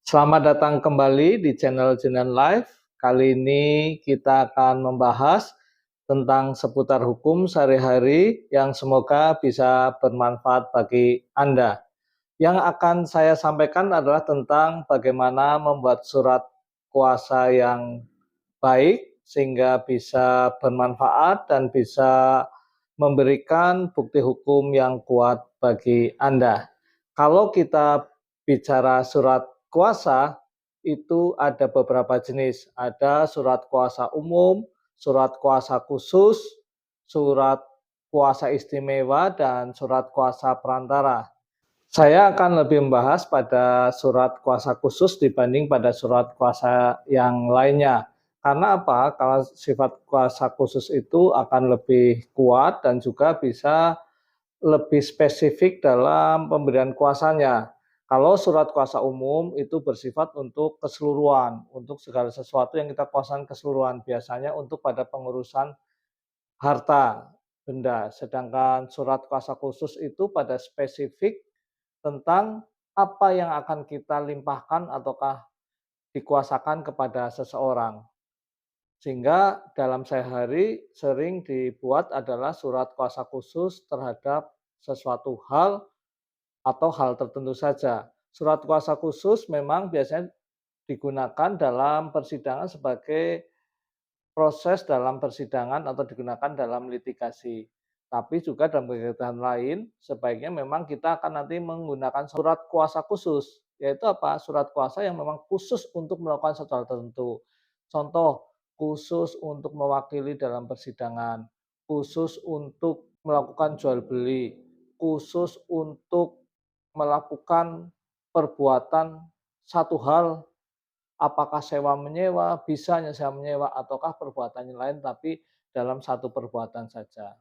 Selamat datang kembali di channel Jinan Live. Kali ini kita akan membahas tentang seputar hukum sehari-hari yang semoga bisa bermanfaat bagi Anda. Yang akan saya sampaikan adalah tentang bagaimana membuat surat kuasa yang baik sehingga bisa bermanfaat dan bisa memberikan bukti hukum yang kuat bagi Anda. Kalau kita bicara surat kuasa, itu ada beberapa jenis. Ada surat kuasa umum, surat kuasa khusus, surat kuasa istimewa, dan surat kuasa perantara. Saya akan lebih membahas pada surat kuasa khusus dibanding pada surat kuasa yang lainnya. Karena apa? Kalau sifat kuasa khusus itu akan lebih kuat dan juga bisa lebih spesifik dalam pemberian kuasanya. Kalau surat kuasa umum itu bersifat untuk keseluruhan, untuk segala sesuatu yang kita kuasakan keseluruhan, biasanya untuk pada pengurusan harta benda. Sedangkan surat kuasa khusus itu pada spesifik tentang apa yang akan kita limpahkan ataukah dikuasakan kepada seseorang. Sehingga dalam sehari sering dibuat adalah surat kuasa khusus terhadap sesuatu hal atau hal tertentu saja. Surat kuasa khusus memang biasanya digunakan dalam persidangan sebagai proses dalam persidangan atau digunakan dalam litigasi. Tapi juga dalam kegiatan lain, sebaiknya memang kita akan nanti menggunakan surat kuasa khusus, yaitu apa? Surat kuasa yang memang khusus untuk melakukan sesuatu hal tertentu. Contoh, khusus untuk mewakili dalam persidangan, khusus untuk melakukan jual beli, khusus untuk melakukan perbuatan satu hal. Apakah sewa menyewa, bisa sewa menyewa, ataukah perbuatannya lain tapi dalam satu perbuatan saja.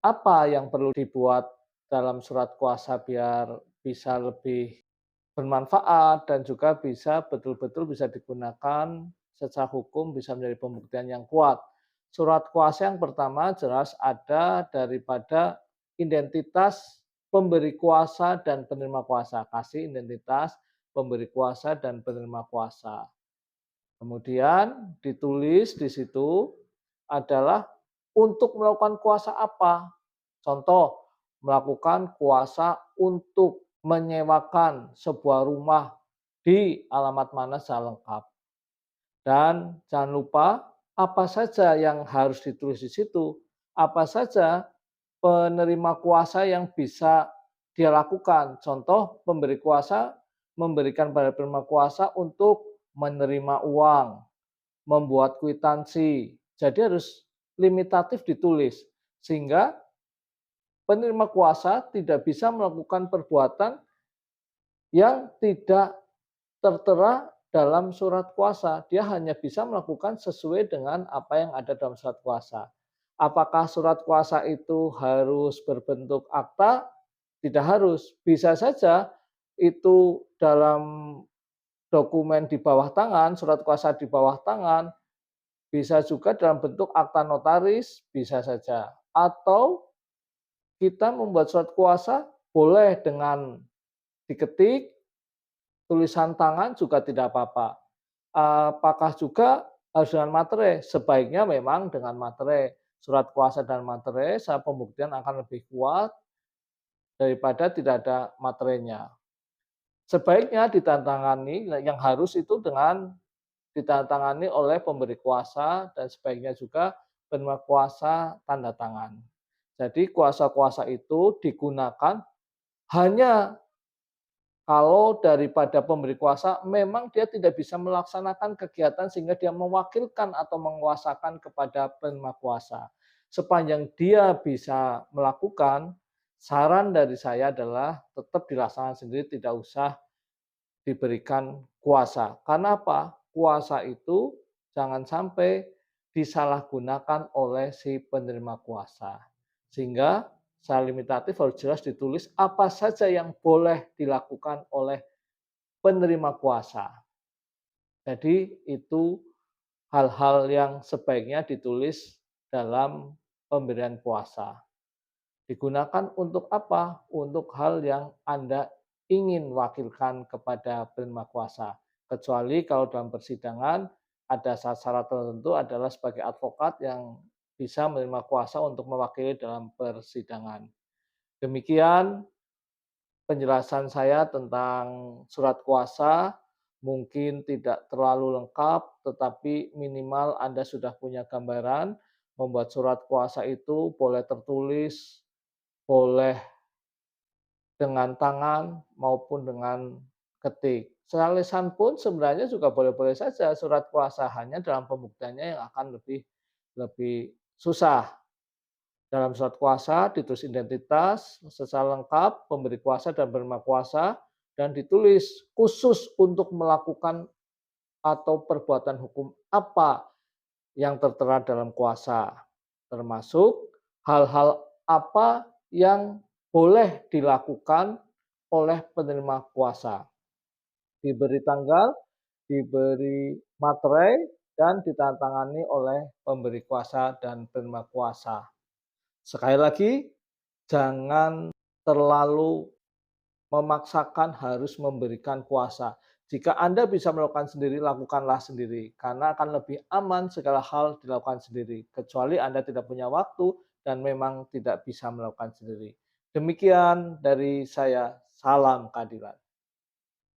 Apa yang perlu dibuat dalam surat kuasa biar bisa lebih bermanfaat dan juga bisa betul-betul bisa digunakan secara hukum, bisa menjadi pembuktian yang kuat. Surat kuasa yang pertama jelas ada daripada identitas pemberi kuasa dan penerima kuasa. Kasih identitas pemberi kuasa dan penerima kuasa. Kemudian ditulis di situ adalah untuk melakukan kuasa apa. Contoh, melakukan kuasa untuk menyewakan sebuah rumah di alamat mana secara lengkap. Dan jangan lupa apa saja yang harus ditulis di situ, apa saja penerima kuasa yang bisa dia lakukan. Contoh, pemberi kuasa memberikan pada penerima kuasa untuk menerima uang, membuat kwitansi. Jadi harus limitatif ditulis sehingga penerima kuasa tidak bisa melakukan perbuatan yang tidak tertera dalam surat kuasa. Dia hanya bisa melakukan sesuai dengan apa yang ada dalam surat kuasa. Apakah surat kuasa itu harus berbentuk akta? Tidak harus. Bisa saja itu dalam dokumen di bawah tangan, surat kuasa di bawah tangan, bisa juga dalam bentuk akta notaris, bisa saja. Atau kita membuat surat kuasa boleh dengan diketik, tulisan tangan juga tidak apa-apa. Apakah juga harus dengan materai? Sebaiknya memang dengan materai. Surat kuasa dan materai, saat pembuktian akan lebih kuat daripada tidak ada materainya. Sebaiknya ditandatangani yang harus itu dengan ditandatangani oleh pemberi kuasa dan sebaiknya juga penerima kuasa tanda tangan. Jadi kuasa-kuasa itu digunakan hanya kalau daripada pemberi kuasa memang dia tidak bisa melaksanakan kegiatan sehingga dia mewakilkan atau menguasakan kepada penerima kuasa. Sepanjang dia bisa melakukan, saran dari saya adalah tetap dilaksanakan sendiri, tidak usah diberikan kuasa. Karena apa? Kuasa itu jangan sampai disalahgunakan oleh si penerima kuasa. Sehingga secara limitatif harus jelas ditulis apa saja yang boleh dilakukan oleh penerima kuasa. Jadi itu hal-hal yang sebaiknya ditulis dalam pemberian kuasa. Digunakan untuk apa? Untuk hal yang Anda ingin wakilkan kepada penerima kuasa. Kecuali kalau dalam persidangan ada syarat-syarat tertentu adalah sebagai advokat yang bisa menerima kuasa untuk mewakili dalam persidangan. Demikian penjelasan saya tentang surat kuasa. Mungkin tidak terlalu lengkap, tetapi minimal Anda sudah punya gambaran. Membuat surat kuasa itu boleh tertulis, boleh dengan tangan maupun dengan ketik. Secara lisan pun sebenarnya juga boleh-boleh saja surat kuasa, hanya dalam pembuktiannya yang akan lebih lebih susah. Dalam surat kuasa ditulis identitas secara lengkap, pemberi kuasa dan penerima kuasa, dan ditulis khusus untuk melakukan atau perbuatan hukum apa yang tertera dalam kuasa, termasuk hal-hal apa yang boleh dilakukan oleh penerima kuasa. Diberi tanggal, diberi materai, dan ditandatangani oleh pemberi kuasa dan penerima kuasa. Sekali lagi, jangan terlalu memaksakan harus memberikan kuasa. Jika Anda bisa melakukan sendiri, lakukanlah sendiri, karena akan lebih aman segala hal dilakukan sendiri, kecuali Anda tidak punya waktu dan memang tidak bisa melakukan sendiri. Demikian dari saya, salam keadilan.